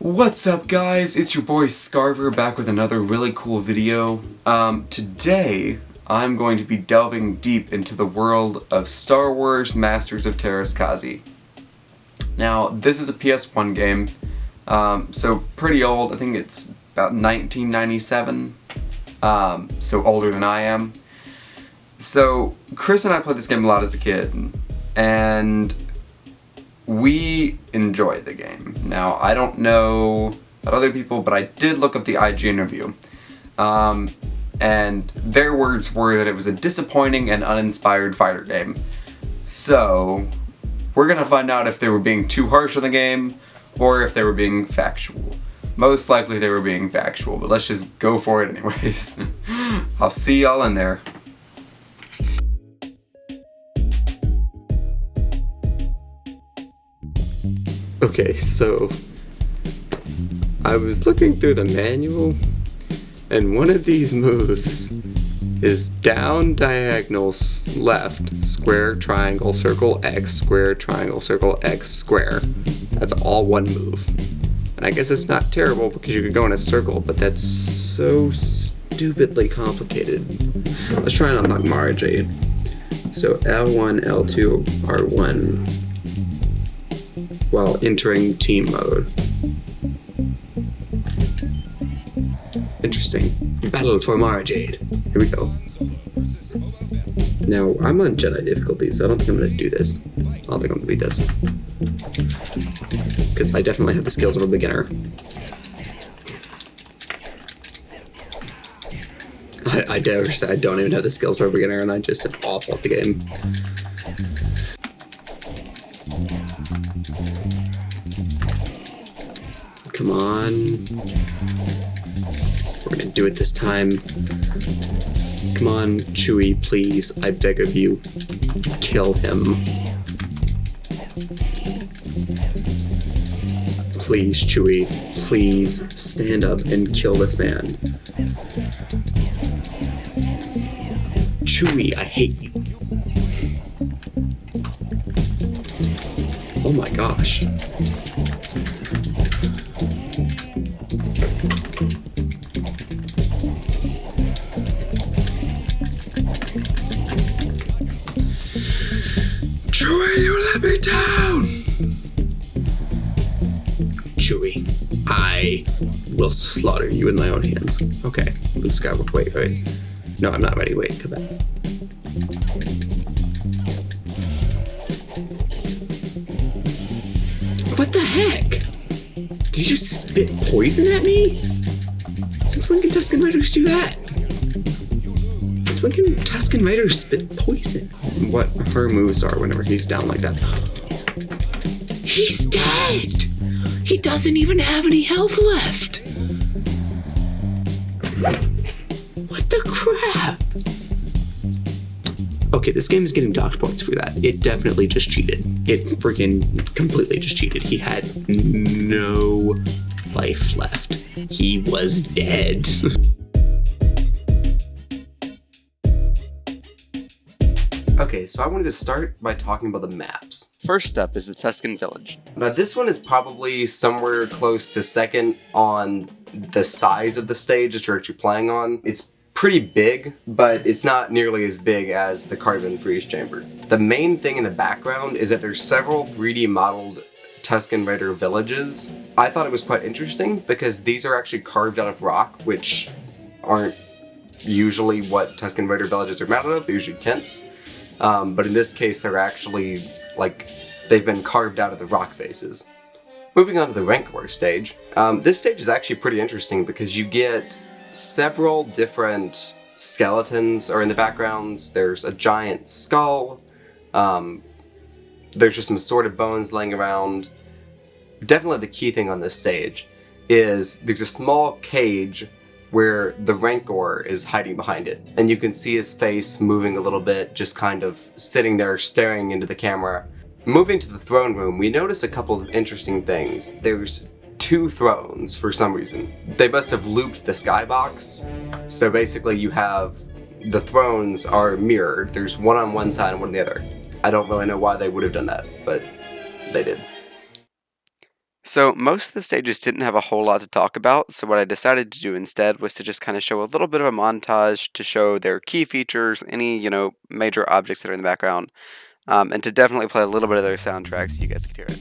What's up guys, it's your boy Scarver back with another really cool video. Today I'm going to be delving deep into the world of Star Wars Masters of Teras. Now this is a PS1 game, so pretty old. I think it's about 1997, so older than I am. So Chris and I played this game a lot as a kid, and we enjoyed the game. Now, I don't know about other people, but I did look up the IGN review. And their words were that it was a disappointing and uninspired fighter game. So, we're gonna find out if they were being too harsh on the game, or if they were being factual. Most likely they were being factual, but let's just go for it anyways. I'll see y'all in there. Okay, so I was looking through the manual, and one of these moves is down, diagonal, left, square, triangle, circle, X, square, triangle, circle, X, square. That's all one move. And I guess it's not terrible because you could go in a circle, but that's so stupidly complicated. Let's try and unlock Mara Jade. So L1, L2, R1. While entering team mode. Interesting. Battle for Mara Jade. Here we go. Now, I'm on Jedi difficulty, so I don't think I'm gonna do this. I don't think I'm gonna beat this. Because I definitely have the skills of a beginner. I dare say I don't even have the skills of a beginner, and I just am awful at the game. Come on. We're gonna do it this time. Come on, Chewie, please. I beg of you. Kill him. Please, Chewie. Please stand up and kill this man. Chewie, I hate you. Oh my gosh. Chewie, you let me down! Chewie, I will slaughter you in my own hands. Okay, Luke Skywalker, wait. No, I'm not ready, wait, come back. What the heck? Did you just spit poison at me? Since when can Tusken Raiders do that? Since when can Tusken Raiders spit poison? What her moves are whenever he's down like that. He's dead! He doesn't even have any health left! What the crap? Okay, this game is getting docked points for that. It definitely just cheated. It freaking completely just cheated. He had no life left. He was dead. Okay, so I wanted to start by talking about the maps. First up is the Tusken Village. Now this one is probably somewhere close to second on the size of the stage that you're actually playing on. It's pretty big, but it's not nearly as big as the Carbon Freeze Chamber. The main thing in the background is that there's several 3D modeled Tusken Raider villages. I thought it was quite interesting because these are actually carved out of rock, which aren't usually what Tusken Raider villages are made out of. They're usually tents. But in this case, they're actually, like, they've been carved out of the rock faces. Moving on to the Rancor stage. This stage is actually pretty interesting because you get several different skeletons are in the backgrounds. There's a giant skull. There's just some assorted bones laying around. Definitely the key thing on this stage is there's a small cage where the Rancor is hiding behind it. And you can see his face moving a little bit, just kind of sitting there staring into the camera. Moving to the throne room, we notice a couple of interesting things. There's 2 thrones for some reason. They must have looped the skybox. So basically you have, the thrones are mirrored. There's one on one side and one on the other. I don't really know why they would have done that, but they did. So most of the stages didn't have a whole lot to talk about, so what I decided to do instead was to just kind of show a little bit of a montage to show their key features, any, major objects that are in the background, and to definitely play a little bit of their soundtrack so you guys could hear it.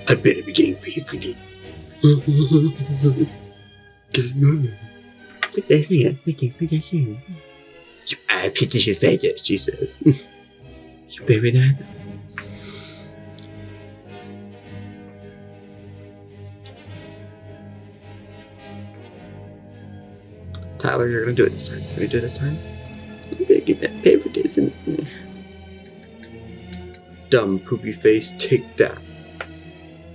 I better be getting paid for this. Put that here. Put that here. I pity your face, she says. You pay with that? Tyler, you're gonna do it this time. You're gonna do it this time? You better get that pay for this. Dumb poopy face, take that.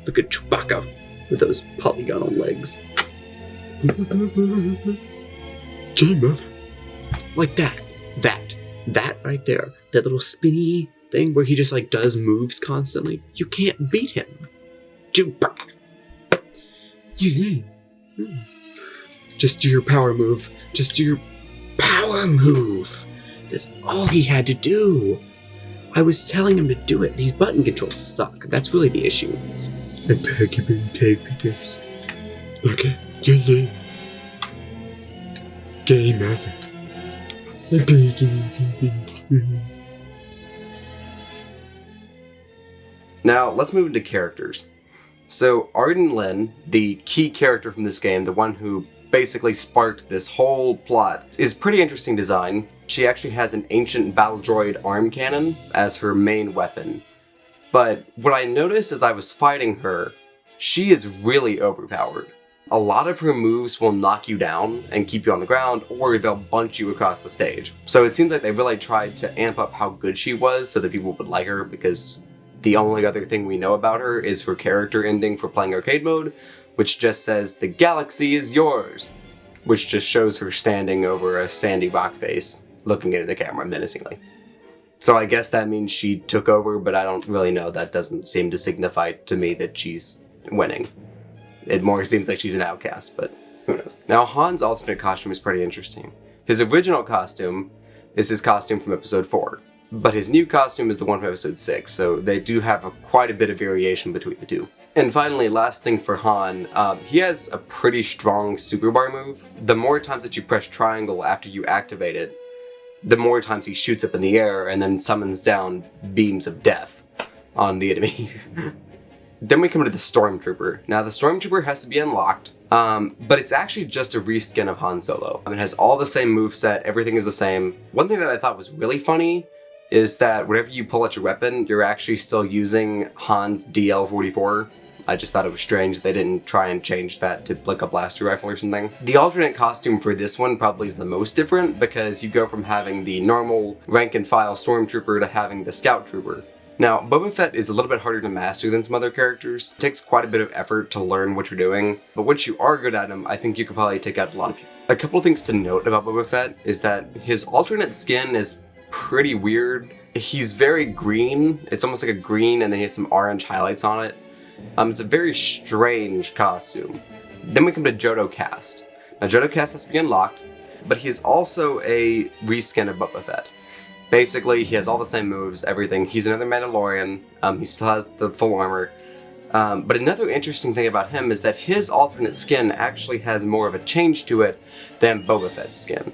Look at Chewbacca with those polygonal legs. Game over. Like that. That right there. That little spinny thing where he just like does moves constantly. You can't beat him. Chewbacca. You just do your power move. Just do your power move. That's all he had to do. I was telling him to do it. These button controls suck. That's really the issue. I beg you being paid for this. Okay, game over. Now, let's move into characters. So, Arden Lin, the key character from this game, the one who basically sparked this whole plot, is pretty interesting design. She actually has an ancient battle droid arm cannon as her main weapon. But what I noticed as I was fighting her, she is really overpowered. A lot of her moves will knock you down and keep you on the ground, or they'll bunch you across the stage. So it seems like they really tried to amp up how good she was so that people would like her, because the only other thing we know about her is her character ending for playing arcade mode, which just says, "The galaxy is yours," which just shows her standing over a sandy rock face, looking into the camera menacingly. So I guess that means she took over, but I don't really know. That doesn't seem to signify to me that she's winning. It more seems like she's an outcast, but who knows. Now, Han's alternate costume is pretty interesting. His original costume is his costume from episode 4, but his new costume is the one from episode 6, so they do have quite a bit of variation between the two. And finally, last thing for Han, he has a pretty strong super bar move. The more times that you press triangle after you activate it, the more times he shoots up in the air and then summons down beams of death on the enemy. Then we come to the Stormtrooper. Now the Stormtrooper has to be unlocked, but it's actually just a reskin of Han Solo. It has all the same moveset, everything is the same. One thing that I thought was really funny is that whenever you pull out your weapon, you're actually still using Han's DL-44. I just thought it was strange they didn't try and change that to like a blaster rifle or something. The alternate costume for this one probably is the most different, because you go from having the normal rank and file Stormtrooper to having the Scout Trooper. Now, Boba Fett is a little bit harder to master than some other characters. It takes quite a bit of effort to learn what you're doing, but once you are good at him, I think you could probably take out a lot of people. A couple of things to note about Boba Fett is that his alternate skin is pretty weird. He's very green. It's almost like a green, and then he has some orange highlights on it. It's a very strange costume. Then we come to Jodo Kast. Now, Jodo Kast has to be unlocked, but he's also a reskin of Boba Fett. Basically, he has all the same moves, everything. He's another Mandalorian. He still has the full armor. But another interesting thing about him is that his alternate skin actually has more of a change to it than Boba Fett's skin.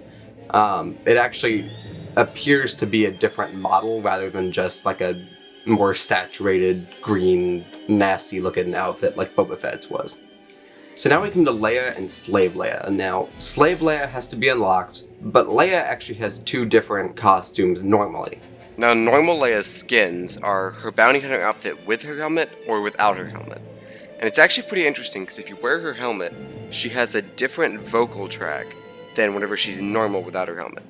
It actually appears to be a different model rather than just like a more saturated, green, nasty looking outfit like Boba Fett's was. So now we come to Leia and Slave Leia. Now, Slave Leia has to be unlocked, but Leia actually has two different costumes normally. Now, normal Leia's skins are her bounty hunter outfit with her helmet or without her helmet. And it's actually pretty interesting because if you wear her helmet, she has a different vocal track than whenever she's normal without her helmet.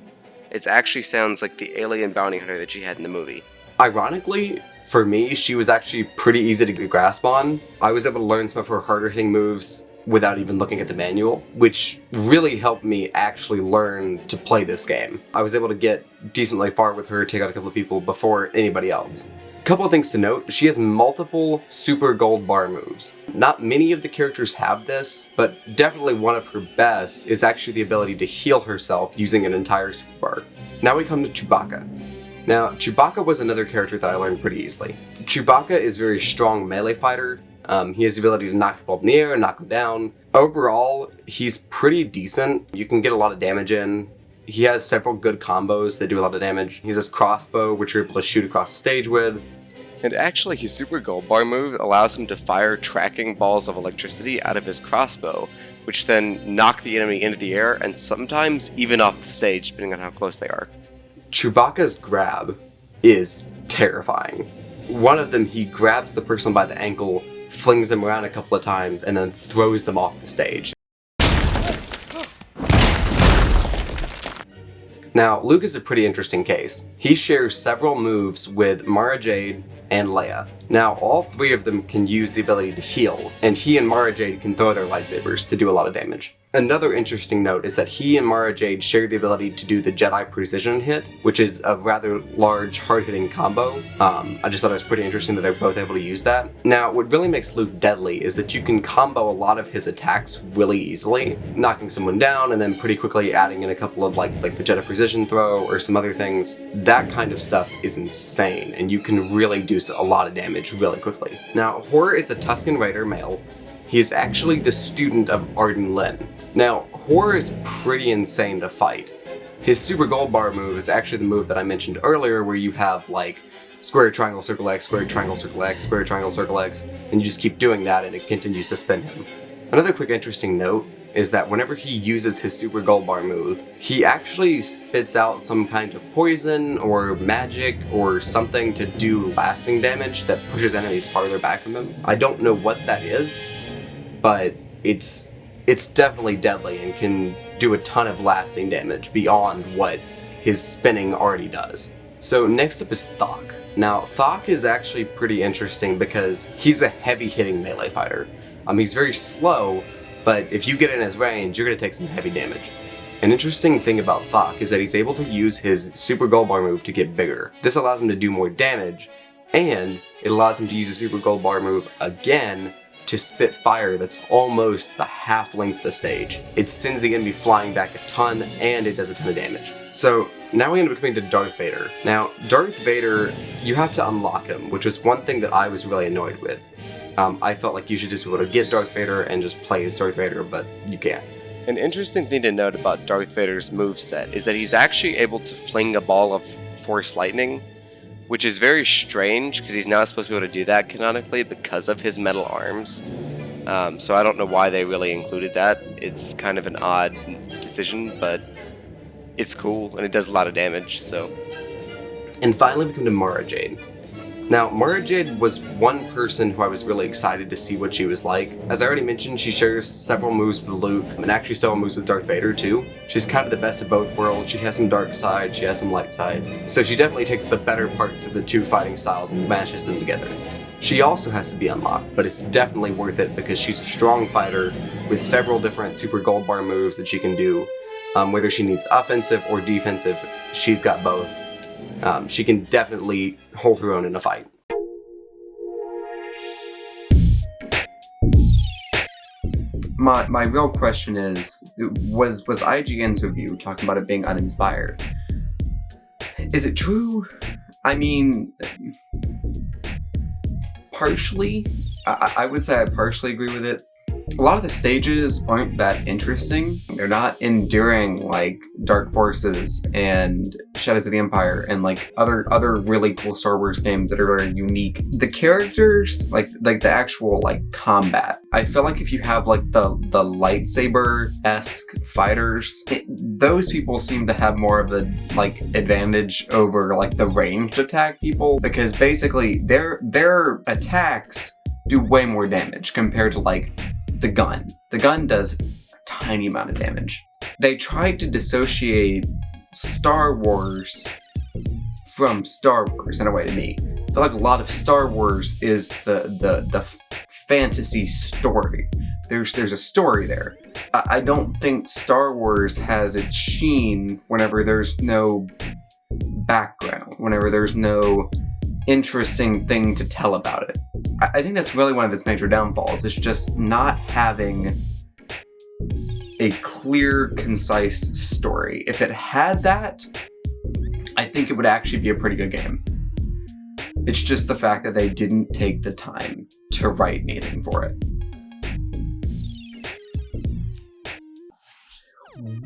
It actually sounds like the alien bounty hunter that she had in the movie. Ironically, for me, she was actually pretty easy to grasp on. I was able to learn some of her harder hitting moves without even looking at the manual, which really helped me actually learn to play this game. I was able to get decently far with her, take out a couple of people before anybody else. Couple of things to note, she has multiple super gold bar moves. Not many of the characters have this, but definitely one of her best is actually the ability to heal herself using an entire super bar. Now we come to Chewbacca. Now, Chewbacca was another character that I learned pretty easily. Chewbacca is a very strong melee fighter. He has the ability to knock people up in the air, knock them down. Overall, he's pretty decent. You can get a lot of damage in. He has several good combos that do a lot of damage. He has this crossbow, which you're able to shoot across the stage with. And actually, his super gold bar move allows him to fire tracking balls of electricity out of his crossbow, which then knock the enemy into the air and sometimes even off the stage, depending on how close they are. Chewbacca's grab is terrifying. One of them, he grabs the person by the ankle, flings them around a couple of times, and then throws them off the stage. Now, Luke is a pretty interesting case. He shares several moves with Mara Jade and Leia. Now, all three of them can use the ability to heal, and he and Mara Jade can throw their lightsabers to do a lot of damage. Another interesting note is that he and Mara Jade share the ability to do the Jedi Precision hit, which is a rather large, hard-hitting combo. I just thought it was pretty interesting that they're both able to use that. Now, what really makes Luke deadly is that you can combo a lot of his attacks really easily, knocking someone down and then pretty quickly adding in a couple of like the Jedi Precision throw or some other things. That kind of stuff is insane, and you can really do a lot of damage really quickly. Now, Hor is a Tusken Raider male. He is actually the student of Arden Lin. Now, Hor is pretty insane to fight. His super gold bar move is actually the move that I mentioned earlier, where you have like square, triangle, circle X, square, triangle, circle X, square, triangle, circle X, and you just keep doing that and it continues to spin him. Another quick interesting note is that whenever he uses his super gold bar move, he actually spits out some kind of poison or magic or something to do lasting damage that pushes enemies farther back from him. I don't know what that is, but it's definitely deadly and can do a ton of lasting damage beyond what his spinning already does. So next up is Thok. Now, Thok is actually pretty interesting because he's a heavy-hitting melee fighter. He's very slow, but if you get in his range, you're going to take some heavy damage. An interesting thing about Thok is that he's able to use his super gold bar move to get bigger. This allows him to do more damage, and it allows him to use his super gold bar move again to spit fire that's almost the half length of the stage. It sends the enemy flying back a ton, and it does a ton of damage. So now we end up coming to Darth Vader. Now, Darth Vader, you have to unlock him, which was one thing that I was really annoyed with. I felt like you should just be able to get Darth Vader and just play as Darth Vader, but you can't. An interesting thing to note about Darth Vader's moveset is that he's actually able to fling a ball of Force Lightning, which is very strange because he's not supposed to be able to do that canonically because of his metal arms. So I don't know why they really included that. It's kind of an odd decision, but it's cool and it does a lot of damage, so. And finally we come to Mara Jade. Now, Mara Jade was one person who I was really excited to see what she was like. As I already mentioned, she shares several moves with Luke, and actually several moves with Darth Vader too. She's kind of the best of both worlds. She has some dark side, she has some light side. So she definitely takes the better parts of the two fighting styles and mashes them together. She also has to be unlocked, but it's definitely worth it because she's a strong fighter with several different super gold bar moves that she can do. Whether she needs offensive or defensive, she's got both. She can definitely hold her own in a fight. My real question is, was IGN's review talking about it being uninspired? Is it true? I mean, partially. I would say I partially agree with it. A lot of the stages aren't that interesting. They're not enduring like Dark Forces and Shadows of the Empire and like other really cool Star Wars games that are very unique. The characters, like the actual like combat, I feel like if you have like the lightsaber-esque fighters, those people seem to have more of a like advantage over like the ranged attack people, because basically their attacks do way more damage compared to like the gun. The gun does a tiny amount of damage. They tried to dissociate Star Wars from Star Wars in a way to me. I feel like a lot of Star Wars is the fantasy story. There's a story there. I don't think Star Wars has its sheen whenever there's no background, whenever there's no interesting thing to tell about it. I think that's really one of its major downfalls, is just not having a clear, concise story. If it had that, I think it would actually be a pretty good game. It's just the fact that they didn't take the time to write anything for it.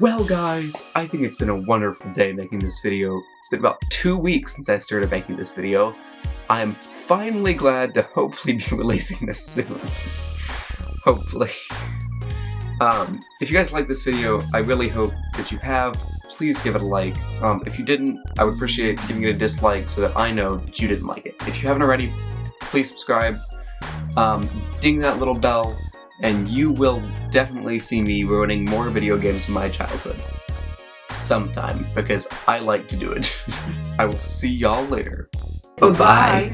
Well guys, I think it's been a wonderful day making this video. It's been about 2 weeks since I started making this video. I'm finally glad to hopefully be releasing this soon. Hopefully. If you guys like this video, I really hope that you have. Please give it a like. If you didn't, I would appreciate giving it a dislike so that I know that you didn't like it. If you haven't already, please subscribe. Ding that little bell, and you will definitely see me ruining more video games from my childhood. Sometime, because I like to do it. I will see y'all later. Bye-bye!